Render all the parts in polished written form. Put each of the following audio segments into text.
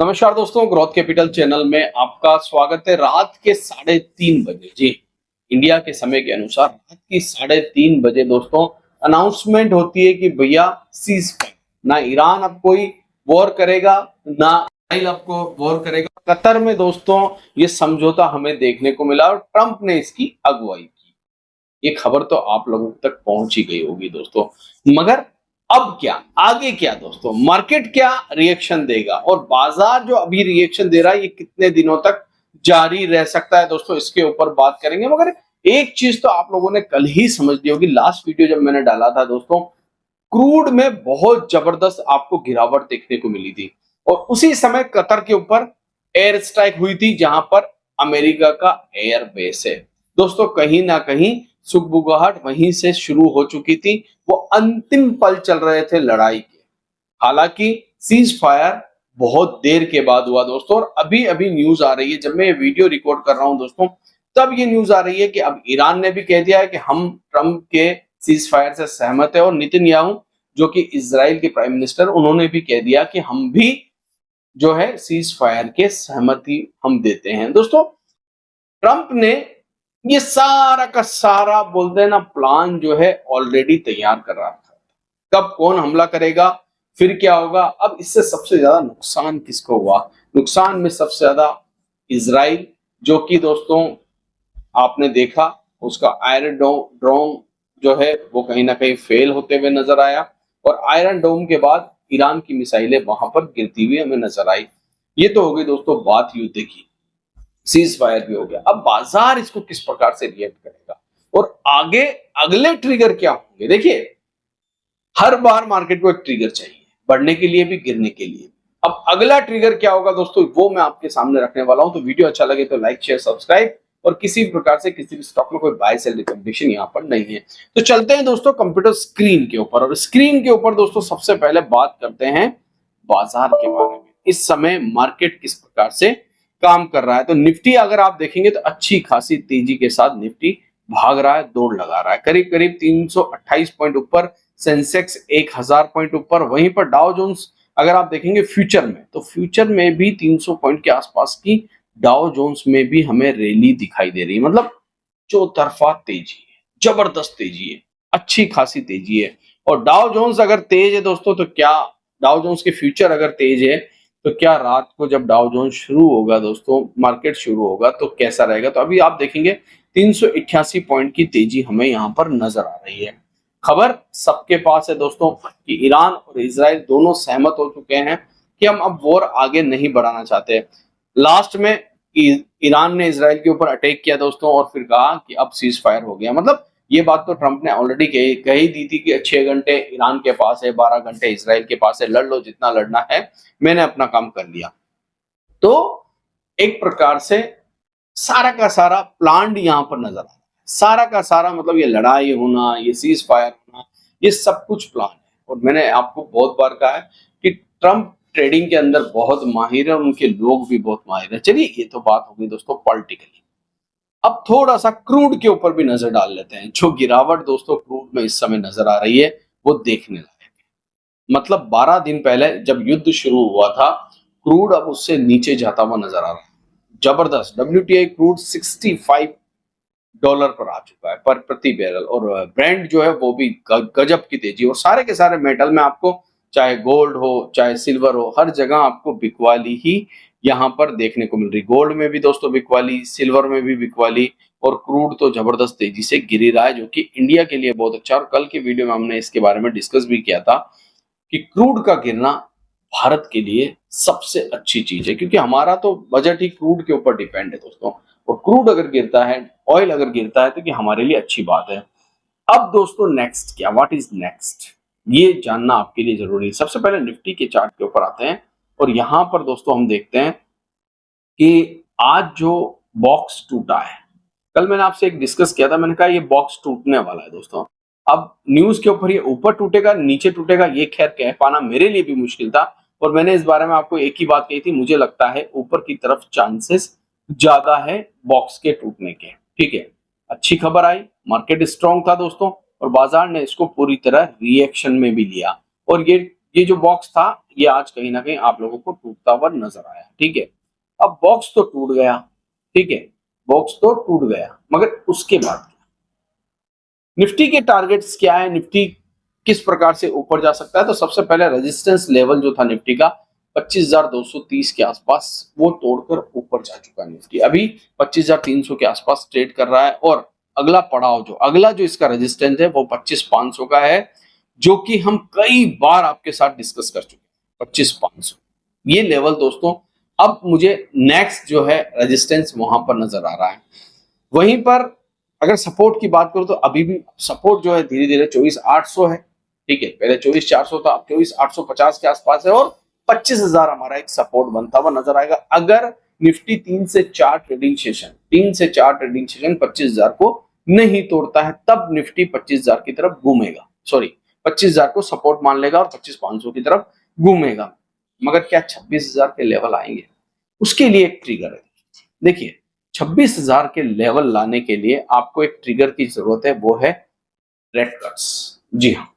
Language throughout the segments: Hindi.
नमस्कार दोस्तों, ग्रोथ कैपिटल चैनल में आपका स्वागत है। रात के 3:30 बजे, जी इंडिया के समय के अनुसार रात की 3:30 बजे दोस्तों अनाउंसमेंट होती है कि भैया सीज फायर। ना ईरान अब कोई वॉर करेगा, ना इसराइल आपको वॉर करेगा। कतर में दोस्तों ये समझौता हमें देखने को मिला और ट्रंप ने इसकी अगुवाई की। ये खबर तो आप लोगों तक पहुंच ही गई होगी दोस्तों, मगर अब क्या, आगे क्या दोस्तों, मार्केट क्या रिएक्शन देगा और बाजार जो अभी रिएक्शन दे रहा है ये कितने दिनों तक जारी रह सकता है दोस्तों, इसके ऊपर बात करेंगे। मगर एक चीज तो आप लोगों ने कल ही समझ ली होगी, लास्ट वीडियो जब मैंने डाला था दोस्तों, क्रूड में बहुत जबरदस्त आपको गिरावट देखने को मिली थी और उसी समय कतर के ऊपर एयर स्ट्राइक हुई थी जहां पर अमेरिका का एयर बेस है दोस्तों। कहीं ना कहीं सुगबुगाहट वहीं से शुरू हो चुकी थी, वो अंतिम पल चल रहे थे लड़ाई के। हालांकि सीज फायर बहुत देर के बाद हुआ दोस्तों, और अभी अभी न्यूज आ रही है, जब मैं ये वीडियो रिकॉर्ड कर रहा हूं दोस्तों तब ये न्यूज आ रही है कि अब ईरान ने भी कह दिया है कि हम ट्रंप के सीज फायर से सहमत है, और नेतन्याहू जो कि इजराइल के प्राइम मिनिस्टर, उन्होंने भी कह दिया कि हम भी जो है सीज फायर के सहमति हम देते हैं दोस्तों। ट्रंप ने ये सारा का सारा बोलते हैं ना प्लान जो है ऑलरेडी तैयार कर रहा था, कब कौन हमला करेगा, फिर क्या होगा। अब इससे सबसे ज्यादा नुकसान किसको हुआ? नुकसान में सबसे ज्यादा इजराइल, जो कि दोस्तों आपने देखा उसका आयरन ड्रोन जो है वो कहीं ना कहीं फेल होते हुए नजर आया, और आयरन डोम के बाद ईरान की मिसाइलें वहां पर गिरती हुई हमें नजर आई। ये तो हो गई दोस्तों बात युद्ध की, सीज फायर भी हो गया। अब बाजार इसको किस प्रकार से रिएक्ट करेगा और आगे अगले ट्रिगर क्या होंगे? देखिए, हर बार मार्केट को एक ट्रिगर चाहिए, बढ़ने के लिए भी, गिरने के लिए। अब अगला ट्रिगर क्या होगा दोस्तों, वो मैं आपके सामने रखने वाला हूं। तो वीडियो अच्छा लगे तो लाइक शेयर सब्सक्राइब, और किसी भी प्रकार से किसी भी स्टॉक में कोई बाय सेल रिकमेंडेशन यहाँ पर नहीं है। तो चलते हैं दोस्तों कंप्यूटर स्क्रीन के ऊपर, और स्क्रीन के ऊपर दोस्तों सबसे पहले बात करते हैं बाजार के बारे में। इस समय मार्केट किस प्रकार से काम कर रहा है, तो निफ्टी अगर आप देखेंगे तो अच्छी खासी तेजी के साथ निफ्टी भाग रहा है, दौड़ लगा रहा है, करीब करीब 328 पॉइंट ऊपर, सेंसेक्स 1000 पॉइंट ऊपर। वहीं पर डाउ जोन्स अगर आप देखेंगे फ्यूचर में, तो फ्यूचर में भी 300 पॉइंट के आसपास की डाउ जोन्स में भी हमें रैली दिखाई दे रही है। मतलब चौतरफा तेजी है, जबरदस्त तेजी है, अच्छी खासी तेजी है। और डाउ जोन्स अगर तेज है दोस्तों, तो क्या डाउ जोन्स के फ्यूचर अगर तेज है तो क्या रात को जब डाउ जोन्स शुरू होगा दोस्तों, मार्केट शुरू होगा, तो कैसा रहेगा? तो अभी आप देखेंगे 388 पॉइंट की तेजी हमें यहां पर नजर आ रही है। खबर सबके पास है दोस्तों कि ईरान और इजराइल दोनों सहमत हो चुके हैं कि हम अब वॉर आगे नहीं बढ़ाना चाहते। लास्ट में ईरान ने इजराइल के ऊपर अटैक किया दोस्तों, और फिर कहा कि अब सीज फायर हो गया। मतलब ये बात तो ट्रंप ने ऑलरेडी कही दी थी कि 6 घंटे ईरान के पास है, 12 घंटे इजराइल के पास है, लड़ लो जितना लड़ना है, मैंने अपना काम कर लिया। तो एक प्रकार से सारा का सारा प्लान यहां पर नजर आ रहा है, सारा का सारा, मतलब ये लड़ाई होना, ये सीज फायर होना, ये सब कुछ प्लान है। और मैंने आपको बहुत बार कहा है कि ट्रंप ट्रेडिंग के अंदर बहुत माहिर है, उनके लोग भी बहुत माहिर है। चलिए, ये तो बात हो गई दोस्तों पॉलिटिकली। अब थोड़ा सा क्रूड के ऊपर भी नजर डाल लेते हैं। जो गिरावट दोस्तों क्रूड में इस समय नजर आ रही है वो देखने लायक है। मतलब 12 दिन पहले जब युद्ध शुरू हुआ था, क्रूड अब उससे नीचे जाता हुआ नजर आ रहा है। जबरदस्त WTI क्रूड $65 पर आ चुका है पर प्रति बैरल, और ब्रेंट जो है वो भी गजब की तेजी। और सारे के सारे मेटल में आपको, चाहे गोल्ड हो चाहे सिल्वर हो, हर जगह आपको बिकवाली ही यहाँ पर देखने को मिल रही। गोल्ड में भी दोस्तों बिकवाली, सिल्वर में भी बिकवाली, और क्रूड तो जबरदस्त तेजी से गिर रहा है, जो कि इंडिया के लिए बहुत अच्छा। और कल की वीडियो में हमने इसके बारे में डिस्कस भी किया था कि क्रूड का गिरना भारत के लिए सबसे अच्छी चीज है, क्योंकि हमारा तो बजट ही क्रूड के ऊपर डिपेंड है दोस्तों। और क्रूड अगर गिरता है, ऑयल अगर गिरता है, तो कि हमारे लिए अच्छी बात है। अब दोस्तों नेक्स्ट क्या, व्हाट इज नेक्स्ट, ये जानना आपके लिए जरूरी है। सबसे पहले निफ्टी के चार्ट के ऊपर आते हैं, और यहां पर दोस्तों हम देखते हैं कि आज जो बॉक्स टूटा है, कल मैंने आपसे एक डिस्कस किया था, मैंने कहा ये बॉक्स टूटने वाला है दोस्तों। अब न्यूज के ऊपर ये ऊपर टूटेगा नीचे टूटेगा, ये खैर कह पाना मेरे लिए भी मुश्किल था, और मैंने इस बारे में आपको एक ही बात कही थी, मुझे लगता है ऊपर की तरफ चांसेस ज्यादा है बॉक्स के टूटने के। ठीक है, अच्छी खबर आई, मार्केट स्ट्रांग था दोस्तों, और बाजार ने इसको पूरी तरह रिएक्शन में भी लिया। और ये जो बॉक्स था ये आज कहीं ना कहीं आप लोगों को टूटता हुआ नजर आया। ठीक है, अब बॉक्स तो टूट गया, ठीक है, बॉक्स तो टूट गया, मगर उसके बाद निफ्टी के टारगेट्स क्या है, निफ्टी किस प्रकार से ऊपर जा सकता है? तो सबसे पहले रेजिस्टेंस लेवल जो था निफ्टी का 25,230 के आसपास, वो तोड़कर ऊपर जा चुका है निफ्टी। अभी 25,300 के आसपास ट्रेड कर रहा है और अगला पड़ाव अगला जो इसका रेजिस्टेंस है वो 25,500 का है, जो कि हम कई बार आपके साथ डिस्कस कर चुके हैं। 25,500 ये लेवल दोस्तों, अब मुझे नेक्स्ट जो है रेजिस्टेंस वहां पर नजर आ रहा है। वहीं पर अगर सपोर्ट की बात करूं तो अभी भी सपोर्ट जो है धीरे धीरे 24,800 है। ठीक है, पहले 24,400 था, अब 24,850 के आसपास है और 25,000 हमारा एक सपोर्ट बनता हुआ नजर आएगा। अगर निफ्टी 3 से 4 ट्रेडिंग सेशन 25,000 को नहीं तोड़ता है, तब निफ्टी 25,000 की तरफ घूमेगा, सॉरी 25,000 को सपोर्ट मान लेगा और 25,500 की तरफ घूमेगा। मगर क्या 26,000 के लेवल आएंगे? उसके लिए एक ट्रिगर है। देखिए, 26,000 के लेवल लाने के लिए आपको एक ट्रिगर की जरूरत है, वो है रेट कट्स। जी हाँ,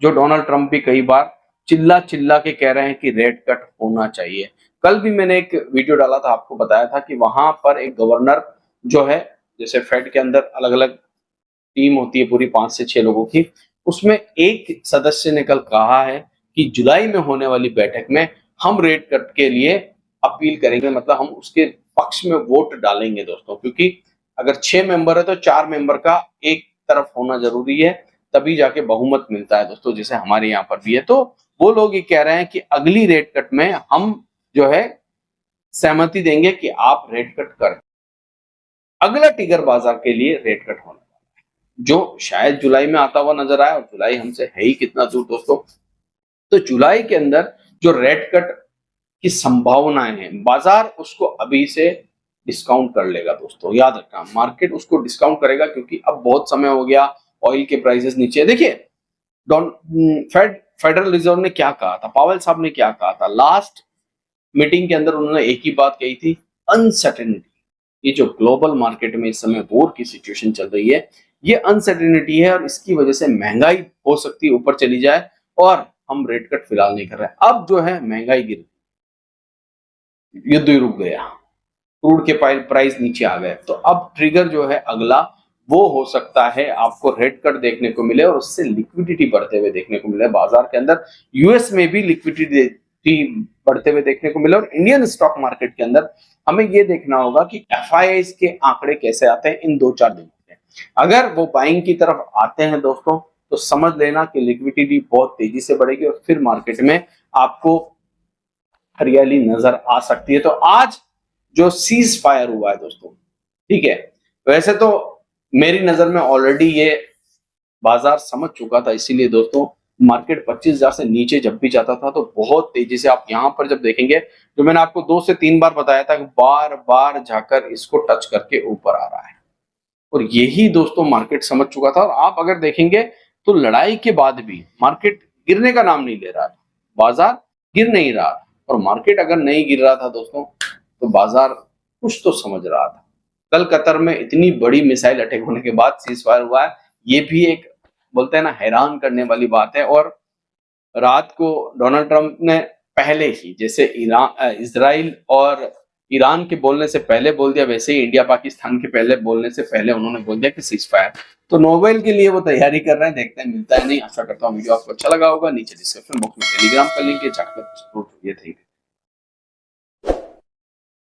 जो डोनाल्ड ट्रंप भी कई बार चिल्ला चिल्ला के कह रहे हैं कि रेट कट होना चाहिए। कल भी मैंने एक वीडियो डाला था, आपको बताया था कि वहां पर एक गवर्नर जो है, जैसे फेड के अंदर अलग अलग टीम होती है पूरी 5 से 6 लोगों की, उसमें एक सदस्य ने कल कहा है कि जुलाई में होने वाली बैठक में हम रेट कट के लिए अपील करेंगे, मतलब हम उसके पक्ष में वोट डालेंगे दोस्तों, क्योंकि अगर 6 मेंबर है तो 4 मेंबर का एक तरफ होना जरूरी है, तभी जाके बहुमत मिलता है दोस्तों, जैसे हमारे यहाँ पर भी है। तो वो लोग ये कह रहे हैं कि अगली रेट कट में हम जो है सहमति देंगे कि आप रेट कट कर। अगला टिगर बाजार के लिए रेट कट होने वाला है, जो शायद जुलाई में आता हुआ नजर आया, और जुलाई हमसे है ही कितना दूर दोस्तों। तो जुलाई के अंदर जो रेट कट की संभावनाएं हैं, बाजार उसको अभी से डिस्काउंट कर लेगा दोस्तों, याद रखना, मार्केट उसको डिस्काउंट करेगा, क्योंकि अब बहुत समय हो गया, ऑयल के प्राइसेस नीचे। देखिए, फेडरल रिजर्व ने क्या कहा था, पावेल साहब ने क्या कहा था लास्ट मीटिंग के अंदर, उन्होंने एक ही बात कही थी, अनसर्टेनिटी। ये जो ग्लोबल मार्केट में इस समय वॉर की सिचुएशन चल रही है, ये अनसर्टेनिटी है और इसकी वजह से महंगाई हो सकती है ऊपर चली जाए, और हम रेट कट फिलहाल नहीं कर रहे। अब जो है महंगाई गिर, युद्ध रुक गया, क्रूड के प्राइस नीचे आ गए, तो अब ट्रिगर जो है अगला वो हो सकता है आपको रेट कट देखने को मिले और उससे लिक्विडिटी बढ़ते हुए देखने को मिले बाजार के अंदर, यूएस में भी लिक्विडिटी बढ़ते हुए देखने को मिले, और इंडियन स्टॉक मार्केट के अंदर हमें ये देखना होगा कि एफआईआईज के आंकड़े कैसे आते हैं इन 2-4 दिनों में। अगर वो बाइंग की तरफ आते हैं दोस्तों, तो समझ लेना कि लिक्विडिटी बहुत तेजी से बढ़ेगी और फिर मार्केट में आपको हरियाली नजर आ सकती है। तो आज जो सीज फायर हुआ है दोस्तों, ठीक है, वैसे तो मेरी नजर में ऑलरेडी ये बाजार समझ चुका था, इसीलिए दोस्तों मार्केट 25,000 से नीचे जब भी जाता था तो बहुत तेजी से, आप यहां पर जब देखेंगे, जो मैंने आपको 2 से 3 बार बताया था कि बार बार जाकर इसको टच करके ऊपर आ रहा है, और यही दोस्तों मार्केट समझ चुका था। और आप अगर देखेंगे तो लड़ाई के बाद भी मार्केट गिरने का नाम नहीं ले रहा था, बाजार गिर नहीं रहा था, और मार्केट अगर नहीं गिर रहा था दोस्तों तो बाजार कुछ तो समझ रहा था। कल कतर में इतनी बड़ी मिसाइल अटैक होने के बाद सीज फायर हुआ है, ये भी एक बोलते हैं ना हैरान करने वाली बात है। और रात को डोनाल्ड ट्रंप ने पहले ही, जैसे इजराइल और ईरान के बोलने से पहले बोल दिया, वैसे ही इंडिया पाकिस्तान के पहले बोलने से पहले उन्होंने बोल दिया कि सीज फायर। तो नोबेल के लिए वो तैयारी कर रहे हैं, देखते हैं मिलता है नहीं। आशा करता हूँ वीडियो आपको अच्छा लगा होगा। नीचे डिस्क्रिप्शन बॉक्स में टेलीग्राम का लिंक है, जाकर जरूर। ये थी।